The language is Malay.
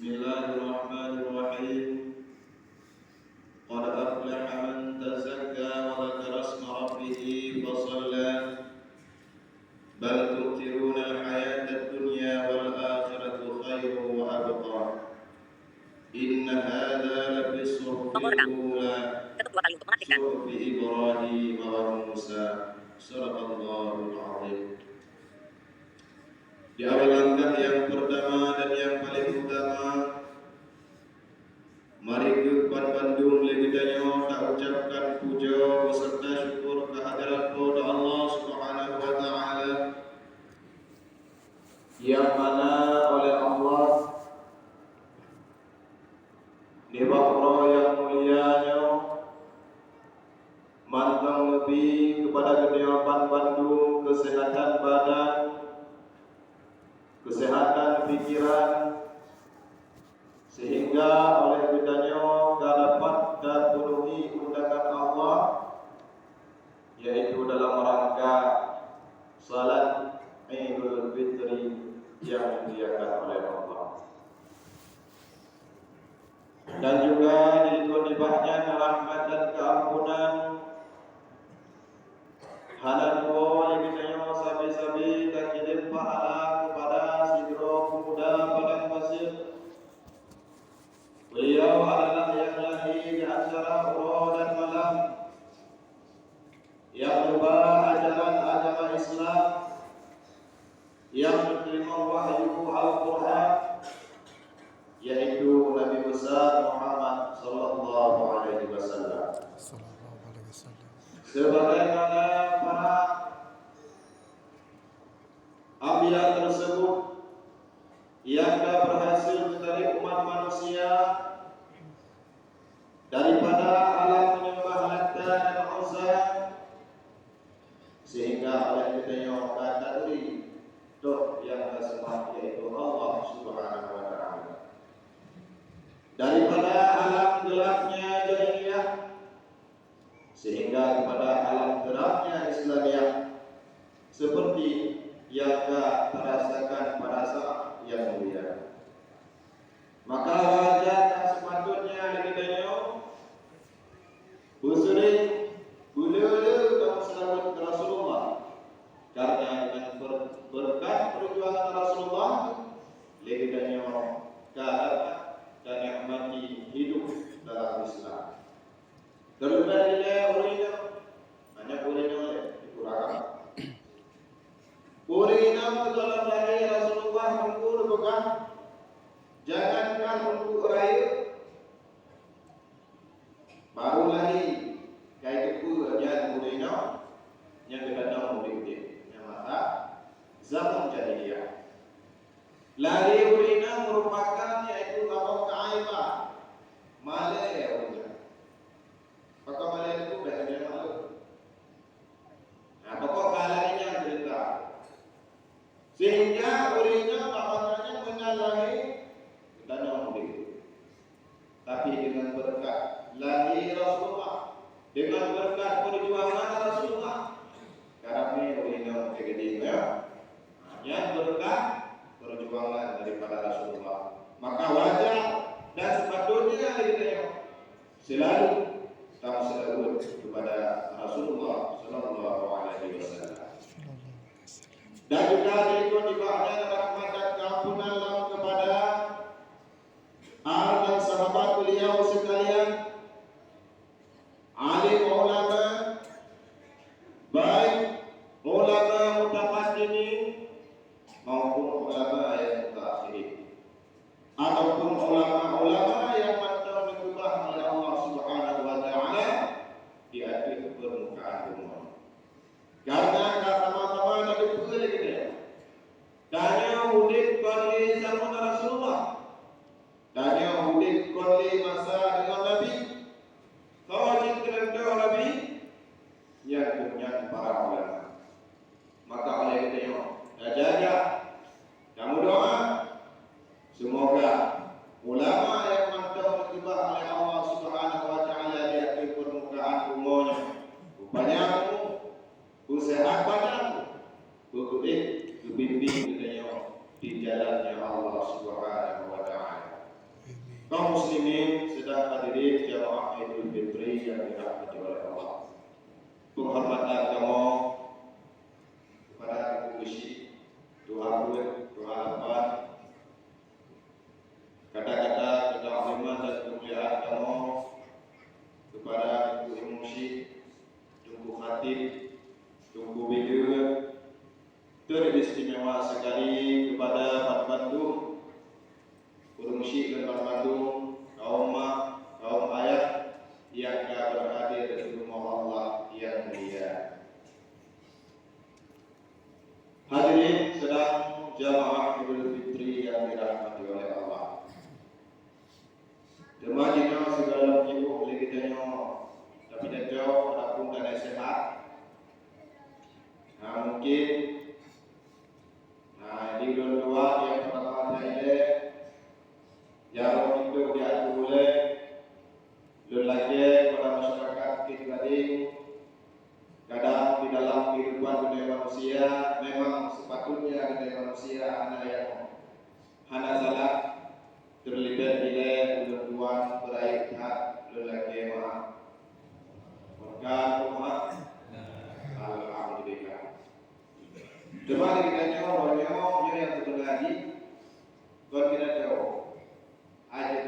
Bismillahirrahmanirrahim. Qad aflaha man tazakka wa dzakara isma rabbih fasalla. Bal tu'thiruna al-hayata ad-dunya wal akhiratu khairun wa abqa. Inna hadza lafi as-suhufil ula. Suhufi Ibrahim wa Musa. Shadaqallahul azim. Di awal langkah yang pertama dan yang paling utama, mari ke Bandung legitanya tak ucapkan puja beserta syukur kehadirat kepada Allah Subhanahu wa taala yang mana oleh Allah di waktu yang mulianya mantang lebih kepada kedewasan Bandung, kesehatan badan, kesehatan pikiran, sehingga oleh bedanya dapat dan penuhi undangan Allah, yaitu dalam rangka salat Idul Fitri yang dimuliakan oleh Allah, dan juga dilimpahnya rahmat dan keampunan halanwo yang ditanya sabi-sabi dan kirim pahala kepada sidro pemuda padang pasir. Beliau adalah yang lahir di antara urut dan malam, yang membawa ajaran agama Islam, yang menerima wahyu Al-Quran, yaitu Nabi besar Muhammad sallallahu alaihi wasallam. Sebagaimana para anbiya tersebut yang telah berhasil menarik umat manusia daripada alam menyembah Lata dan Uzza, sehingga oleh kitanya tadi doh yang tersebut yaitu Allah Subhanahu wa taala, daripada alam gelapnya jahiliyah sehingga kepada alam terangnya Islamiyah, seperti yang kita rasakan pada saat yang mulia. Maka wajar yang sepatutnya dikitanya usuri gula-gula kamu selamat Rasulullah, karena dengan berkat perjuangan Rasulullah dikitanya keadaan dan nikmati hidup dalam Islam. Terlebih dia urina, hanya urina dikurangkan. Urina dalam lahir Rasulullah mengkur bukan, jangankan untuk raya, baru lahir kayak itu aja urina yang kita mudik yang mata zaman jahiliyah. Lahir urina merupakan yaitu kaum kaibah, malai urina. Maka malai itu bahagia malu. Nah, pokok kalanya cerita. Sehingga urina maknanya menyalahi dan mudik. Tapi dengan berkat lahir Rasulullah, dengan berkat perjuangan Rasulullah, karena urina kegedinya hanya berkat perjuangan daripada Rasulullah. Maka wajar dan sepatutnya kita selalu tawasul kepada Rasulullah sallallahu alaihi wasallam. Dan juga diberikan rahmat dan keampunan kepada ahli dan sahabat beliau sekalian, alim ulama, baik ulama mutaqaddimin maupun ulama yang mutaakhirin, ataupun ulama-ulama yang mantap diubah oleh Allah Subhanahu wa taala di akhir permukaan bumi. Karena teman-teman ada dua lagi dia. Tanya udik kali zaman Rasulullah, tanya udik kali masa dengan Nabi, kawajib kerana Nabi yang punya para ulama. Maka oleh kita jaga, kamu doa semoga ulama yang mantap ditiba oleh Allah Subhanahu wa taala di akhir permukaan bumi, rupanya sehat badanmu, berkutik, kebimbing kita di jalannya Allah Subhanahu wa taala. Kaum muslimin sedang hadirin jamaah Idul Fitri yang dirahmati oleh Allah. Penghormatan kamu kepada Ibu Besi, doa buat, doa lepas, kata-kata ketakliman dan kemuliaan kamu kepada Ibu Emosi, Tunggu Khatib, Tunggu Bidul, teristimewa sekali kepada Pak Bandung, Kurungsi dan Pak Bandung, kaum mak, kaum ayah yang berhadir di rumah Allah yang mulia. Hadirin sedang jamaah Idul Fitri yang dirahmati oleh Allah. Demajina segala ibu boleh kita tapi dah jauh walaupun tak sehat. Mungkin di bulan 2 yang pertama saya yang itu dia boleh lelaki pada masyarakat kita kadang di dalam kehidupan dunia manusia memang sepatutnya dunia manusia hanya yang hanya salah terlibat bila kebutuhan berair hak lelaki maaf maka maaf alhamdulillah. Cuma kita nyawa yang terjadi kalau kita tahu aja